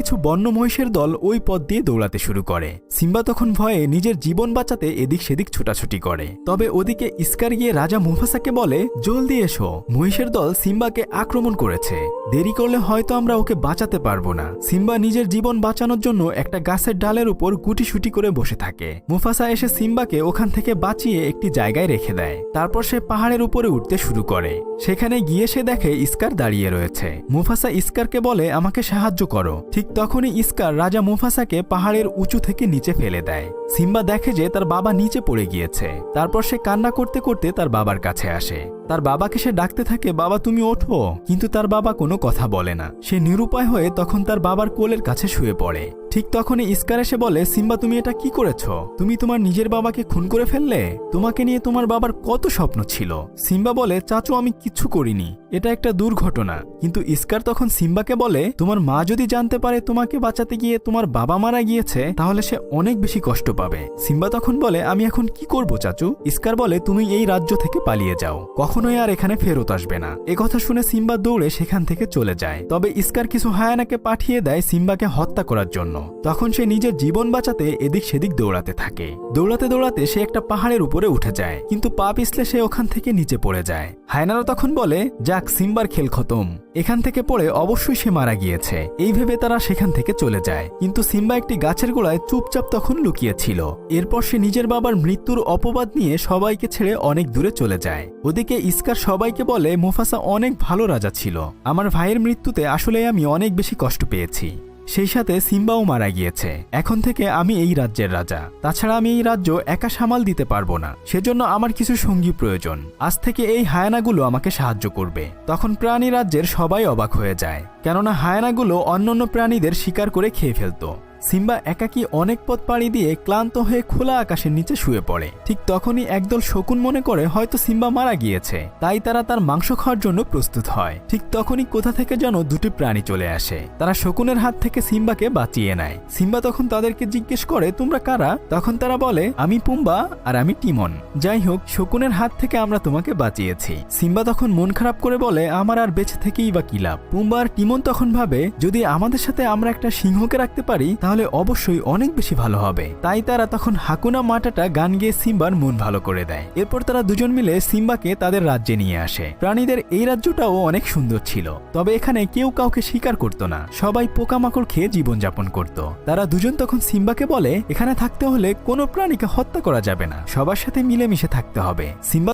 কিছু বন্য মহিষের দল ওই পথ দিয়ে দৌড়াতে শুরু করে। সিম্বা তখন ভয়ে নিজের জীবন বাঁচাতে এদিক সেদিক ছোটাছুটি করে। তবে ওদিকে স্কার গিয়ে রাজা মুফাসাকে বলে, জলদি এসো, মহিষের দল সিম্বাকে আক্রমণ করেছে, দেরি করলে হয়তো আমরা ওকে বাঁচাতে পারবো না। সিম্বা নিজের জীবন বাঁচানোর জন্য একটা গাছের ডালের উপর গুটিসুটি করে বসে থাকে। মুফাসা এসে সিম্বাকে ওখান থেকে বাঁচিয়ে একটি জায়গায় রেখে দেয়। তারপর সে পাহাড়ের উপরে উঠতে শুরু করে। সেখানে গিয়ে সে দেখে স্কার দাঁড়িয়ে রয়েছে। মুফাসা স্কারকে বলে, আমাকে সাহায্য করো। ঠিক তখনই স্কার রাজা মুফাসাকে পাহাড়ের উঁচু থেকে নিচে ফেলে দেয়। সিম্বা দেখে যে তার বাবা নিচে পড়ে গিয়েছে। তারপর সে কান্না করতে করতে তার বাবার কাছে আসে। তার বাবাকে সে ডাকতে থাকে, বাবা তুমি ওঠো, কিন্তু তার বাবা কোনো কথা বলে না। সে নিরুপায় হয়ে তখন তার বাবার কোলের কাছে শুয়ে পড়ে। ঠিক তখনই স্কার এসে বলে, সিম্বা তুমি এটা কি করেছো? তুমি তোমার নিজের বাবাকে খুন করে ফেললে? তোমাকে নিয়ে তোমার বাবার কত স্বপ্ন ছিল। সিম্বা বলে, চাচু আমি কিচ্ছু করিনি, এটা একটা দুর্ঘটনা। কিন্তু স্কার তখন সিম্বাকে বলে, তোমার মা যদি জানতে পারে তোমাকে বাঁচাতে গিয়ে তোমার বাবা মারা গিয়েছে, তাহলে সে অনেক বেশি কষ্ট পাবে। সিম্বা তখন বলে, আমি এখন কি করব চাচু? স্কার বলে, তুমি এই রাজ্য থেকে পালিয়ে যাও, কখনোই আর এখানে ফেরত আসবে না। কথা শুনে সিম্বা দৌড়ে সেখান থেকে চলে যায়। তবে স্কার কিছু হায়ানাকে পাঠিয়ে দেয় সিম্বাকে হত্যা করার জন্য। তখন সে নিজের জীবন বাঁচাতে এদিক সেদিক দৌড়াতে থাকে। দৌড়াতে দৌড়াতে সে একটা পাহাড়ের উপরে উঠে যায়, কিন্তু পা পিছলে সে ওখান থেকে নিচে পড়ে যায়। হায়নারা তখন বলে, যাক সিম্বার খেল খতম, এখান থেকে পড়ে অবশ্যই সে মারা গিয়েছে। এই ভেবে তারা সেখান থেকে চলে যায়। কিন্তু সিম্বা একটি গাছের গোড়ায় চুপচাপ তখন লুকিয়েছিল। এরপর সে নিজের বাবার মৃত্যুর অপবাদ নিয়ে সবাইকে ছেড়ে অনেক দূরে চলে যায়। ওদিকে স্কার সবাইকে বলে, মুফাসা অনেক ভালো রাজা ছিল, আমার ভাইয়ের মৃত্যুতে আসলে আমি অনেক বেশি কষ্ট পেয়েছি। সেই সাথে সিম্বাও মারা গিয়েছে। এখন থেকে আমি এই রাজ্যের রাজা। তাছাড়া আমি এই রাজ্য একা সামাল দিতে পারবো না, সেজন্য আমার কিছু সঙ্গী প্রয়োজন। আজ থেকে এই হায়ানাগুলো আমাকে সাহায্য করবে। তখন প্রাণী রাজ্যের সবাই অবাক হয়ে যায়, কেননা হায়ানাগুলো অন্যান্য প্রাণীদের শিকার করে খেয়ে ফেলত। সিম্বা একাকী অনেক পথ পাড়ি দিয়ে ক্লান্ত হয়ে খোলা আকাশের নিচে শুয়ে পড়ে। ঠিক তখনই একদল শকুন মনে করে হয়তো সিম্বা মারা গিয়েছে, তাই তারা তার মাংস খাওয়ার জন্য প্রস্তুত হয়। ঠিক তখনই কোথা থেকে যেন দুটি প্রাণী চলে আসে। তারা শকুনের হাত থেকে সিম্বাকে বাঁচিয়ে নেয়। সিম্বা তখন তাদেরকে জিজ্ঞেস করে, তোমরা কারা? তখন তারা বলে, আমি পুম্বা আর আমি টিমন। যাই হোক, শকুনের হাত থেকে আমরা তোমাকে বাঁচিয়েছি। সিম্বা তখন মন খারাপ করে বলে, আমার আর বেঁচে থেকেই বা কি লাভ? পুম্বা আর টিমন তখন ভাবে, যদি আমাদের সাথে আমরা একটা সিংহকে রাখতে পারি তাহলে অবশ্যই অনেক বেশি ভালো হবে। তাই তারা তখন হাকুনা মাটাটা গান গেয়ে সিম্বার মন ভালো করে দেয়। এরপর তারা দুজন মিলে সিম্বাকে তাদের রাজ্যে নিয়ে আসে। প্রাণীদের এই রাজ্যটাও অনেক সুন্দর ছিল, তবে এখানে কেউ কাউকে শিকার করত না, সবাই পোকামাকড় খেয়ে জীবনযাপন করত। তারা দুজন তখন সিম্বাকে বলে, এখানে থাকতে হলে কোনো প্রাণীকে হত্যা করা যাবে না, সবার সাথে মিলেমিশে থাকতে হবে। সিম্বা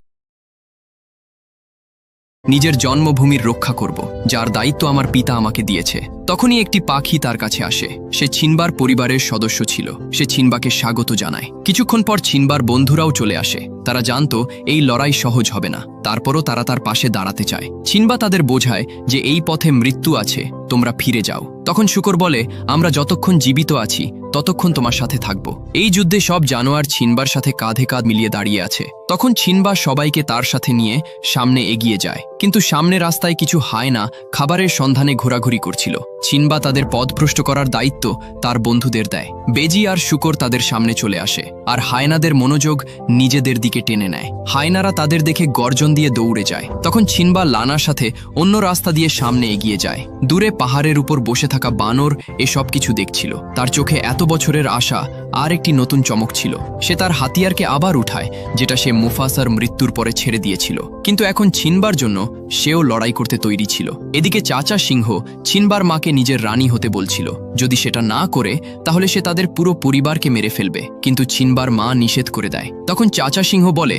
নিজের জন্মভূমির রক্ষা করব, যার দায়িত্ব আমার পিতা আমাকে দিয়েছে। তখনই একটি পাখি তার কাছে আসে। সে ছিনবার পরিবারের সদস্য ছিল। সে ছিনবাকে স্বাগত জানায়। কিছুক্ষণ পর ছিনবার বন্ধুরাও চলে আসে। তারা জানতো এই লড়াই সহজ হবে না, তারপরও তারা তার পাশে দাঁড়াতে চায়। ছিনবা তাদের বোঝায় যে এই পথে মৃত্যু আছে, তোমরা ফিরে যাও। তখন শুকর বলে, আমরা যতক্ষণ জীবিত আছি ততক্ষণ তোমার সাথে থাকব। এই যুদ্ধে সব জানোয়ার ছিনবার সাথে কাঁধে কাঁধ মিলিয়ে দাঁড়িয়ে আছে। তখন ছিনবা সবাইকে তার সাথে নিয়ে সামনে এগিয়ে যায়, কিন্তু সামনে রাস্তায় কিছু হায়না খাবারের সন্ধানে ঘোরাঘুরি করছিল। ছিনবা তাদের পথভ্রষ্ট করার দায়িত্ব তার বন্ধুদের দেয়। বেজি আর শুকর তাদের সামনে চলে আসে, আর হায়নাদের মনোযোগ নিজেদের দিকে টেনে নেয়। হায়নারা তাদের দেখে গর্জন দিয়ে দৌড়ে যায়। তখন ছিনবা লানার সাথে অন্য রাস্তা দিয়ে সামনে এগিয়ে যায়। দূরে পাহাড়ের উপর বসে থাকা বানর এসব কিছু দেখছিল। তার চোখে এত বছরের আশা আর একটি নতুন চমক ছিল। সে তার হাতিয়ারকে আবার উঠায়, যেটা সে মুফাসার মৃত্যুর পরে ছেড়ে দিয়েছিল। কিন্তু এখন ছিনবার জন্য সেও লড়াই করতে তৈরি ছিল। এদিকে চাচা সিংহ ছিনবার মাকে নিজের রানী হতে বলছিল। যদি সেটা না করে তাহলে সে তাদের পুরো পরিবারকে মেরে ফেলবে, কিন্তু ছিনবার মা নিষেধ করে দেয়। তখন চাচা সিংহ বলে,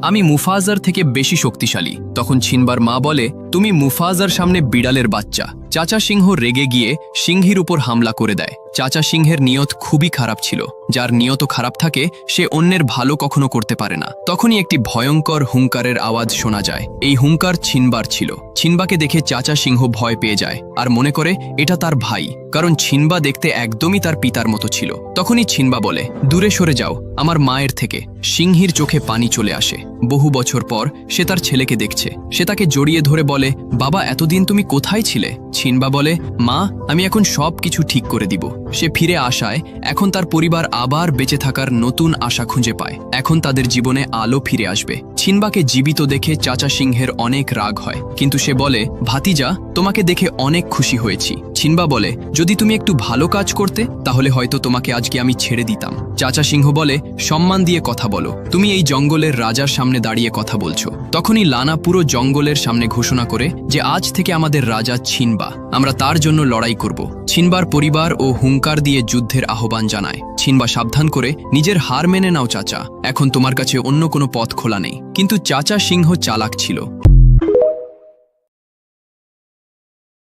আমি মুফাজার থেকে বেশি শক্তিশালী। তখন ছিনবার মা বলে, তুমি মুফাজার সামনে বিড়ালের বাচ্চা। চাচা সিংহ রেগে গিয়ে সিংহীর উপর হামলা করে দেয়। চাচা সিংহের নিয়ত খুবই খারাপ ছিল। যার নিয়ত খারাপ থাকে সে অন্যের ভালো কখনো করতে পারে না। তখনই একটি ভয়ঙ্কর হুঙ্কারের আওয়াজ শোনা যায়। এই হুঙ্কার ছিনবার ছিল। ছিনবাকে দেখে চাচা সিংহ ভয় পেয়ে যায় আর মনে করে এটা তার ভাই, কারণ ছিনবা দেখতে একদমই তার পিতার মতো ছিল। তখনই ছিনবা বলে, দূরে সরে যাও আমার মায়ের থেকে। সিংহীর চোখে পানি চলে আসে। বহু বছর পর সে তার ছেলেকে দেখছে। সে তাকে জড়িয়ে ধরে বলে, বাবা, এতদিন তুমি কোথায় ছিলে? ছিনবা বলে, মা, আমি এখন সব কিছু ঠিক করে দিব। সে ফিরে আসায় এখন তার পরিবার আবার বেঁচে থাকার নতুন আশা খুঁজে পায়। এখন তাদের জীবনে আলো ফিরে আসবে। ছিনবাকে জীবিত দেখে চাচা সিংহের অনেক রাগ হয়, কিন্তু সে বলে, ভাতিজা, তোমাকে দেখে অনেক খুশি হয়েছি। ছিনবা বলে, যদি তুমি একটু ভালো কাজ করতে তাহলে হয়তো তোমাকে আজকে আমি ছেড়ে দিতাম। চাচা সিংহ বলে, সম্মান দিয়ে কথা বলো, তুমি এই জঙ্গলের রাজার সামনে দাঁড়িয়ে কথা বলছো। তখনই লানা পুরো জঙ্গলের সামনে ঘোষণা করে যে আজ থেকে আমাদের রাজা ছিনবা, আমরা তার জন্য লড়াই করব। ছিনবার পরিবার ও হুঙ্কার দিয়ে যুদ্ধের আহ্বান জানায়। ছিনবা সাবধান করে, নিজের হার মেনে নাও চাচা, এখন তোমার কাছে অন্য কোনো পথ খোলা নেই। কিন্তু চাচা সিংহ চালাক ছিল।